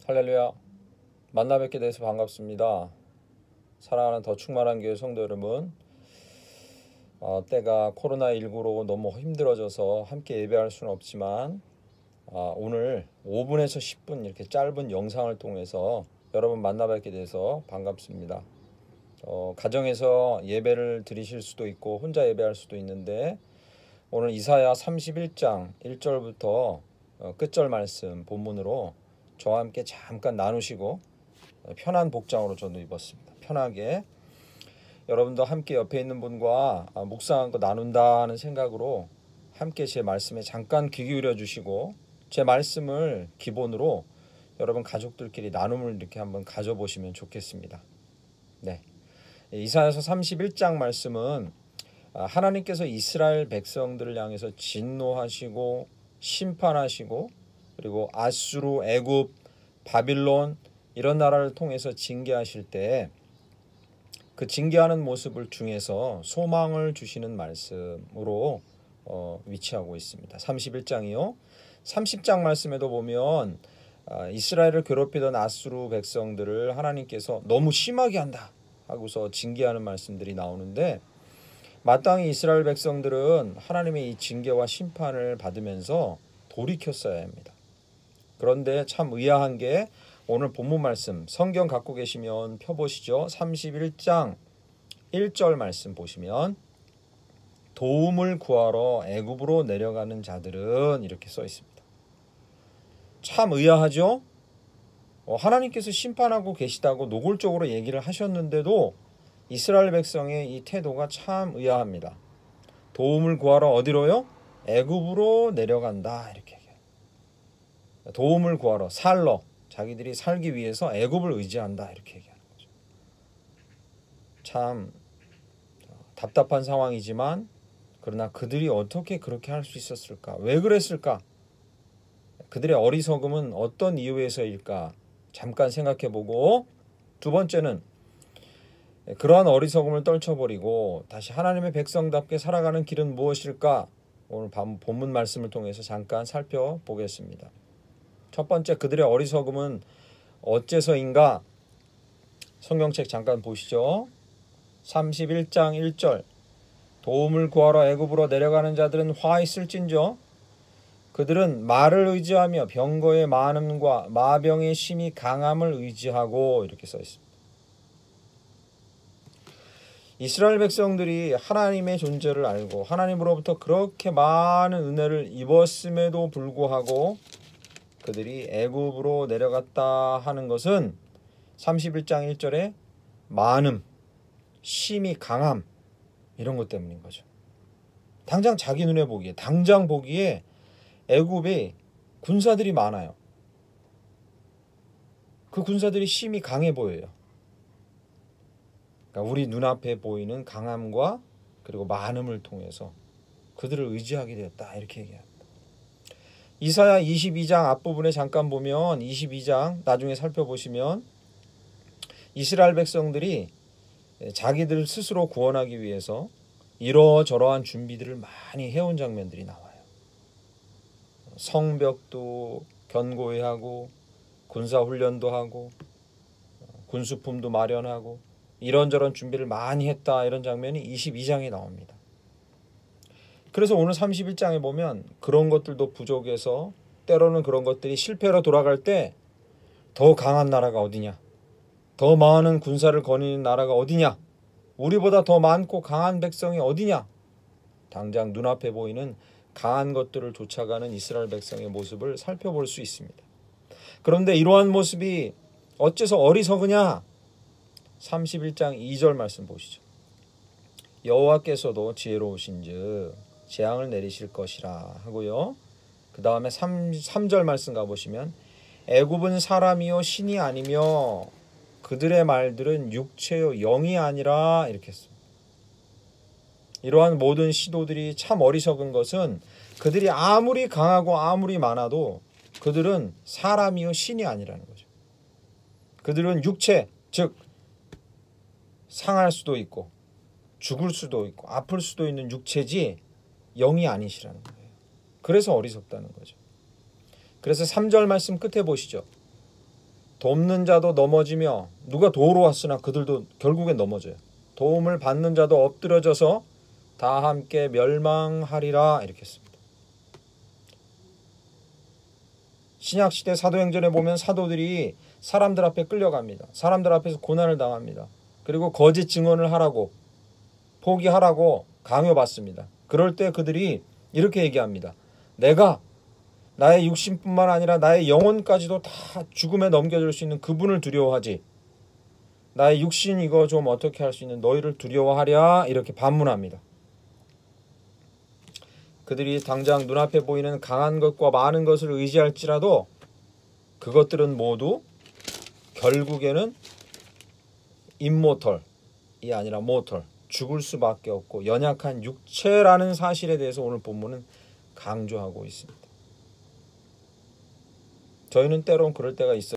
할렐루야. 만나 뵙게 돼서 반갑습니다. 사랑하는 더 충만한 교회 성도 여러분, 때가 코로나19로 너무 힘들어져서 함께 예배할 수는 없지만 오늘 5분에서 10분 이렇게 짧은 영상을 통해서 여러분 만나 뵙게 돼서 반갑습니다. 가정에서 예배를 드리실 수도 있고 혼자 예배할 수도 있는데, 오늘 이사야 31장 1절부터 끝절 말씀 본문으로 저와 함께 잠깐 나누시고, 편한 복장으로 저도 입었습니다. 편하게 여러분도 함께 옆에 있는 분과 묵상한 거 나눈다는 생각으로 함께 제 말씀에 잠깐 귀 기울여 주시고, 제 말씀을 기본으로 여러분 가족들끼리 나눔을 이렇게 한번 가져보시면 좋겠습니다. 네, 이사야서 31장 말씀은 하나님께서 이스라엘 백성들을 향해서 진노하시고 심판하시고, 그리고 아수르, 애굽, 바빌론 이런 나라를 통해서 징계하실 때 그 징계하는 모습을 중에서 소망을 주시는 말씀으로 위치하고 있습니다. 31장이요. 30장 말씀에도 보면 이스라엘을 괴롭히던 아수르 백성들을 하나님께서 너무 심하게 한다 하고서 징계하는 말씀들이 나오는데, 마땅히 이스라엘 백성들은 하나님의 이 징계와 심판을 받으면서 돌이켰어야 합니다. 그런데 참 의아한 게, 오늘 본문 말씀 성경 갖고 계시면 펴보시죠. 31장 1절 말씀 보시면 도움을 구하러 애굽으로 내려가는 자들은 이렇게 써 있습니다. 참 의아하죠? 하나님께서 심판하고 계시다고 노골적으로 얘기를 하셨는데도 이스라엘 백성의 이 태도가 참 의아합니다. 도움을 구하러 어디로요? 애굽으로 내려간다 이렇게 얘기해요. 도움을 구하러, 살러, 자기들이 살기 위해서 애굽을 의지한다 이렇게 얘기하는 거죠. 참 답답한 상황이지만, 그러나 그들이 어떻게 그렇게 할 수 있었을까? 왜 그랬을까? 그들의 어리석음은 어떤 이유에서일까? 잠깐 생각해보고, 두 번째는 그러한 어리석음을 떨쳐버리고 다시 하나님의 백성답게 살아가는 길은 무엇일까? 오늘 본문 말씀을 통해서 잠깐 살펴보겠습니다. 첫 번째, 그들의 어리석음은 어째서인가? 성경책 잠깐 보시죠. 31장 1절 도움을 구하러 애굽으로 내려가는 자들은 화 있을진저 그들은 말을 의지하며 병거의 많음과 마병의 심히 강함을 의지하고, 이렇게 써 있습니다. 이스라엘 백성들이 하나님의 존재를 알고 하나님으로부터 그렇게 많은 은혜를 입었음에도 불구하고 그들이 애굽으로 내려갔다 하는 것은 31장 1절에 많음, 심히 강함 이런 것 때문인 거죠. 당장 자기 눈에 보기에, 당장 보기에 애굽에 군사들이 많아요. 그 군사들이 심히 강해 보여요. 그러니까 우리 눈앞에 보이는 강함과 그리고 많음을 통해서 그들을 의지하게 되었다 이렇게 얘기합니다. 이사야 22장 앞부분에 잠깐 보면, 22장 나중에 살펴보시면 이스라엘 백성들이 자기들 스스로 구원하기 위해서 이러저러한 준비들을 많이 해온 장면들이 나와요. 성벽도 견고히 하고 군사훈련도 하고 군수품도 마련하고 이런저런 준비를 많이 했다, 이런 장면이 22장에 나옵니다. 그래서 오늘 31장에 보면 그런 것들도 부족해서 때로는 그런 것들이 실패로 돌아갈 때 더 강한 나라가 어디냐, 더 많은 군사를 거니는 나라가 어디냐, 우리보다 더 많고 강한 백성이 어디냐, 당장 눈앞에 보이는 강한 것들을 쫓아가는 이스라엘 백성의 모습을 살펴볼 수 있습니다. 그런데 이러한 모습이 어째서 어리석으냐? 31장 2절 말씀 보시죠. 여호와께서도 지혜로우신즉 재앙을 내리실 것이라 하고요. 그 다음에 3절 말씀 가보시면 애굽은 사람이요 신이 아니며 그들의 말들은 육체요 영이 아니라 이렇게 했습니다. 이러한 모든 시도들이 참 어리석은 것은, 그들이 아무리 강하고 아무리 많아도 그들은 사람이요 신이 아니라는 거죠. 그들은 육체, 즉 상할 수도 있고 죽을 수도 있고 아플 수도 있는 육체지 영이 아니시라는 거예요. 그래서 어리석다는 거죠. 그래서 3절 말씀 끝에 보시죠. 돕는 자도 넘어지며 누가 도우러 왔으나 그들도 결국엔 넘어져요. 도움을 받는 자도 엎드려져서 다 함께 멸망하리라 이렇게 했습니다. 신약시대 사도행전에 보면 사도들이 사람들 앞에 끌려갑니다. 사람들 앞에서 고난을 당합니다. 그리고 거짓 증언을 하라고 포기하라고 강요받습니다. 그럴 때 그들이 이렇게 얘기합니다. 내가 나의 육신뿐만 아니라 나의 영혼까지도 다 죽음에 넘겨줄 수 있는 그분을 두려워하지 나의 육신 이거 좀 어떻게 할 수 있는 너희를 두려워하랴 이렇게 반문합니다. 그들이 당장 눈앞에 보이는 강한 것과 많은 것을 의지할지라도 그것들은 모두 결국에는 임모털이 아니라 모털, 죽을 수밖에 없고 연약한 육체라는 사실에 대해서 오늘 본문은 강조하고 있습니다. 저희는 때론 그럴 때가 있어요.